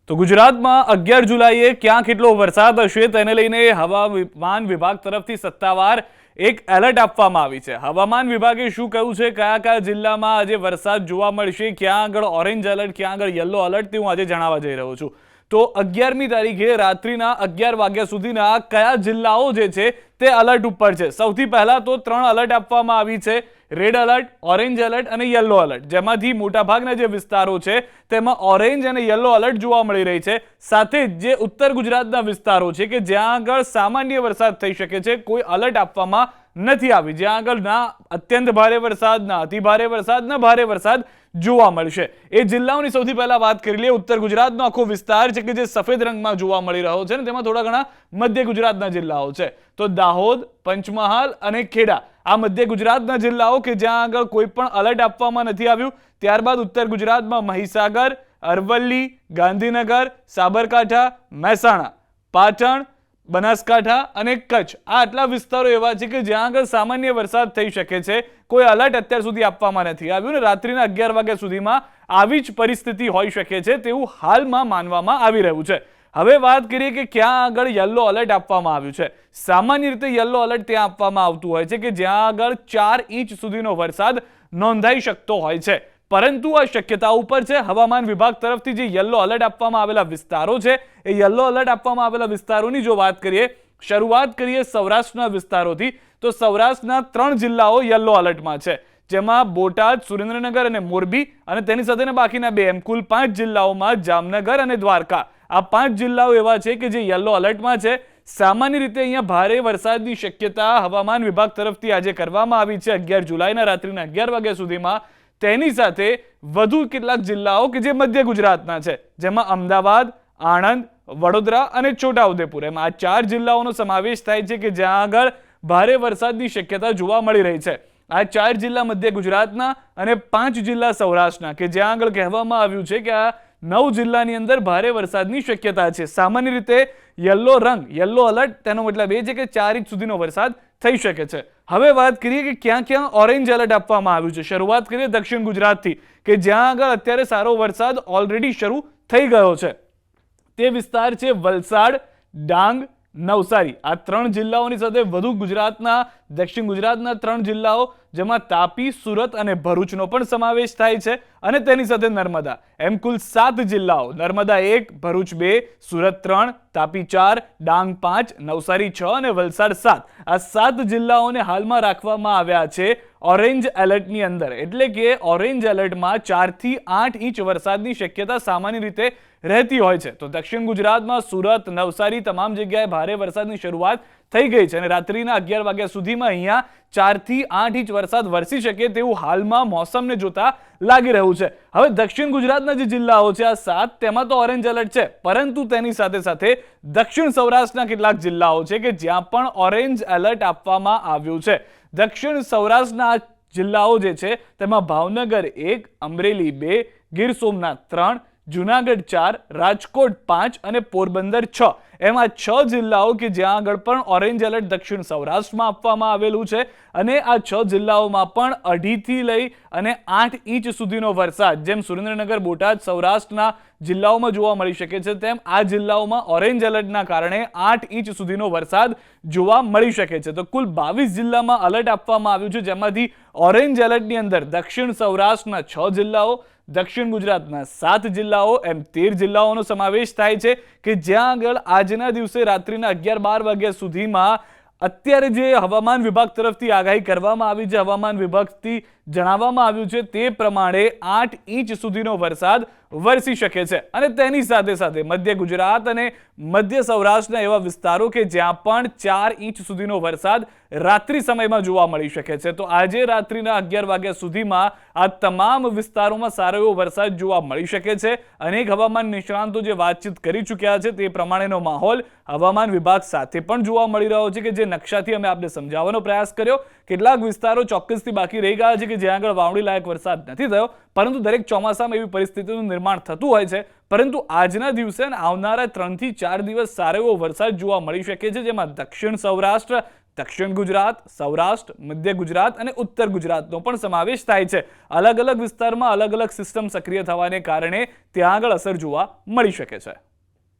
તો ગુજરાતમાં 11 જુલાઈએ ક્યાં કેટલો વરસાદ હશે તેને લઈને હવામાન વિભાગ તરફથી સત્તાવાર એક એલર્ટ આપવામાં આવી છે। હવામાન વિભાગે શું કહ્યું છે, કયા કયા જિલ્લામાં આજે વરસાદ જોવા મળશે, ક્યાં આગળ ઓરેન્જ એલર્ટ, ક્યાં આગળ યલો એલર્ટ, તે હું આજે જણાવવા જઈ રહ્યો છું। તો 11મી તારીખે રાત્રિના 11 વાગ્યા સુધીના કયા જિલ્લાઓ જે છે તે એલર્ટ ઉપર છે। સૌથી પહેલા તો 3 એલર્ટ આપવામાં આવી છે, રેડ એલર્ટ, ઓરેન્જ એલર્ટ અને યલો એલર્ટ, જેમાંથી મોટાભાગના જે વિસ્તારો છે તેમાં ઓરેન્જ અને યલો એલર્ટ જોવા મળી રહી છે। સાથે જ જે ઉત્તર ગુજરાતના વિસ્તારો છે કે જ્યાં આગળ સામાન્ય વરસાદ થઈ શકે છે, કોઈ એલર્ટ આપવામાં નથી આવી, જ્યાં આગળ ના અત્યંત ભારે વરસાદ, ના અતિ ભારે વરસાદ, ના ભારે વરસાદ જોવા મળશે। એ જિલ્લાઓની સૌથી પહેલા વાત કરી લઈએ। ઉત્તર ગુજરાતનો આખો વિસ્તાર છે કે જે સફેદ રંગમાં જોવા મળી રહ્યો છે, ને તેમાં થોડા ઘણા મધ્ય ગુજરાતના જિલ્લાઓ છે। તો દાહોદ, પંચમહાલ અને ખેડા આ મધ્ય ગુજરાતના જિલ્લાઓ કે જ્યાં આગળ કોઈ પણ એલર્ટ આપવામાં નથી આવ્યું। ત્યારબાદ ઉત્તર ગુજરાતમાં મહીસાગર, અરવલ્લી, ગાંધીનગર, સાબરકાંઠા, મહેસાણા, પાટણ, બનાસકાંઠા અને કચ્છ આ આટલા વિસ્તારો એવા છે કે જ્યાં આગળ સામાન્ય વરસાદ થઈ શકે છે, કોઈ એલર્ટ અત્યાર સુધી આપવામાં નથી આવ્યું ને રાત્રિના 11 વાગ્યા સુધીમાં આવી જ પરિસ્થિતિ હોઈ શકે છે તેવું હાલમાં માનવામાં આવી રહ્યું છે। હવે વાત કરીએ કે ક્યાં આગળ યલો એલર્ટ આપવામાં આવ્યું છે। સામાન્ય રીતે યલો એલર્ટ ત્યાં આપવામાં આવતું હોય છે કે જ્યાં આગળ 4 ઇંચ સુધીનો વરસાદ નોંધાઈ શકતો હોય છે, પરંતુ આ શક્યતા ઉપર છે। હવામાન વિભાગ તરફથી જે યલો એલર્ટ આપવામાં આવેલા વિસ્તારો છે, એ યલો એલર્ટ આપવામાં આવેલા વિસ્તારોની જો વાત કરીએ, શરૂઆત કરીએ સૌરાષ્ટ્રના વિસ્તારોથી, તો સૌરાષ્ટ્રના 3 જિલ્લાઓ યલો એલર્ટમાં છે, જેમાં બોટાદ, સુરેન્દ્રનગર અને મોરબી, અને તેની સાથે બાકીના 2 એમ કુલ 5 જિલ્લાઓમાં જામનગર અને દ્વારકા આ 5 જિલ્લાઓ એવા છે કે જે યલો એલર્ટમાં છે। સામાન્ય રીતે અહીંયા ભારે વરસાદની શક્યતા હવામાન વિભાગ તરફથી આજે કરવામાં આવી છે 11 જુલાઈના રાત્રિના 11 વાગ્યા સુધીમાં। તેની સાથે વધુ કેટલાક જિલ્લાઓ કે જે મધ્ય ગુજરાતના છે, જેમાં અમદાવાદ, આણંદ, વડોદરા અને છોટાઉદેપુર, એમ આ 4 જિલ્લાઓનો સમાવેશ થાય છે કે જ્યાં આગળ ભારે વરસાદની શક્યતા જોવા મળી રહી છે। આ 4 જિલ્લા મધ્ય ગુજરાતના અને 5 જિલ્લા સૌરાષ્ટ્રના કે જ્યાં આગળ કહેવામાં આવ્યું છે કે આ 9 જિલ્લાની અંદર ભારે વરસાદની શક્યતા છે। સામાન્ય રીતે યલો રંગ, યલો એલર્ટ, તેનો મતલબ એ છે કે 4 ઇંચ સુધીનો વરસાદ થઈ શકે છે। હવે વાત કરીએ કે ક્યાં ક્યાં ઓરેન્જ એલર્ટ આપવામાં આવ્યું છે। શરૂઆત કરીએ દક્ષિણ ગુજરાતથી કે જ્યાં આગળ અત્યારે સારો વરસાદ ઓલરેડી શરૂ થઈ ગયો છે। તે વિસ્તાર છે વલસાડ, ડાંગ, નવસારી આ 3 જિલ્લાઓની સાથે વધુ ગુજરાતના દક્ષિણ ગુજરાતના 3 જિલ્લાઓ, જેમાં તાપી, સુરત અને ભરૂચનો પણ સમાવેશ થાય છે, અને તેની સાથે નર્મદા, એમ કુલ 7 જિલ્લાઓ, નર્મદા 1, ભરૂચ 2, સુરત 3, તાપી 4, ડાંગ 5, નવસારી 6 અને વલસાડ 7 આ 7 જિલ્લાઓને હાલમાં રાખવામાં આવ્યા છે ઓરેન્જ એલર્ટની અંદર। એટલે કે ઓરેન્જ એલર્ટમાં 4 થી 8 ઇંચ વરસાદની શક્યતા સામાન્ય રીતે રહેતી હોય છે। તો દક્ષિણ ગુજરાતમાં સુરત, નવસારી તમામ જગ્યાએ ભારે વરસાદની શરૂઆત થઈ ગઈ છે, અને રાત્રિના 11 વાગ્યા સુધીમાં અહીંયા 4 થી 8 ઇંચ વરસાદ વરસી શકે તેવું હાલમાં મોસમને જોતા લાગી રહ્યું છે। હવે દક્ષિણ ગુજરાતના જે જિલ્લાઓ છે આ 7, તેમાં તો ઓરેન્જ એલર્ટ છે, પરંતુ તેની સાથે સાથે દક્ષિણ સૌરાષ્ટ્રના કેટલાક જિલ્લાઓ છે કે જ્યાં પણ ઓરેન્જ એલર્ટ આપવામાં આવ્યું છે। દક્ષિણ સૌરાષ્ટ્રના જિલ્લાઓ જે છે તેમાં ભાવનગર 1, અમરેલી 2, ગીર સોમનાથ 3, જુનાગઢ 4, રાજકોટ 5 અને પોરબંદર 6 એમ આ 6 જિલ્લાઓ કે જ્યાં આગળ પણ ઓરેન્જ એલર્ટ દક્ષિણ સૌરાષ્ટ્રમાં આપવામાં આવેલું છે, અને આ 6 જિલ્લાઓમાં પણ 2.5 થી લઈ અને 8 ઇંચ સુધીનો વરસાદ, જેમ સુરેન્દ્રનગર, બોટાદ સૌરાષ્ટ્રના જિલ્લાઓમાં જોવા મળી શકે છે, તેમ આ જિલ્લાઓમાં ઓરેન્જ એલર્ટના કારણે 8 ઇંચ સુધીનો વરસાદ જોવા મળી શકે છે। તો કુલ 22 જિલ્લામાં એલર્ટ આપવામાં આવ્યું છે, જેમાંથી ઓરેન્જ એલર્ટની અંદર દક્ષિણ સૌરાષ્ટ્રના 6 જિલ્લાઓ, દક્ષિણ ગુજરાતના 7 જિલ્લાઓ, એમ 13 જિલ્લાઓનો સમાવેશ થાય છે કે જ્યાં આગળ આજના દિવસે રાત્રિના 11-12 વાગ્યા સુધીમાં અત્યારે જે હવામાન વિભાગ તરફથી આગાહી કરવામાં આવી છે, હવામાન વિભાગથી જણાવવામાં આવ્યું છે તે પ્રમાણે 8 ઇંચ સુધીનો વરસાદ વરસી શકે છે। અને તેની સાથે સાથે મધ્ય ગુજરાત અને મધ્ય સૌરાષ્ટ્રના એવા વિસ્તારો કે જ્યાં પણ 4 ઇંચ સુધીનો વરસાદ રાત્રિ સમયમાં જોવા મળી શકે છે। તો આજે રાત્રિના 11 વાગ્યા સુધીમાં આ તમામ વિસ્તારોમાં સારો એવો વરસાદ જોવા મળી શકે છે। અનેક હવામાન નિષ્ણાંતો જે વાતચીત કરી ચૂક્યા છે તે પ્રમાણેનો માહોલ હવામાન વિભાગ સાથે પણ જોવા મળી રહ્યો છે, કે જે નકશાથી અમે આપને સમજાવવાનો પ્રયાસ કર્યો। કેટલાક વિસ્તારો ચોક્કસથી બાકી રહી ગયા છે કે જ્યાં આગળ વાવણી લાયક વરસાદ નથી થયો, પરંતુ દરેક ચોમાસામાં એવી પરિસ્થિતિનું નિર્માણ થતું હોય છે। પરંતુ આજના દિવસે અને આવનારા 3 થી 4 દિવસ સારો એવો વરસાદ જોવા મળી શકે છે, જેમાં દક્ષિણ સૌરાષ્ટ્ર, દક્ષિણ ગુજરાત, સૌરાષ્ટ્ર, મધ્ય ગુજરાત અને ઉત્તર ગુજરાતનો પણ સમાવેશ થાય છે. અલગ અલગ વિસ્તારમાં અલગ અલગ સિસ્ટમ સક્રિય થવાને કારણે ત્યાં આગળ અસર જોવા મળી શકે છે.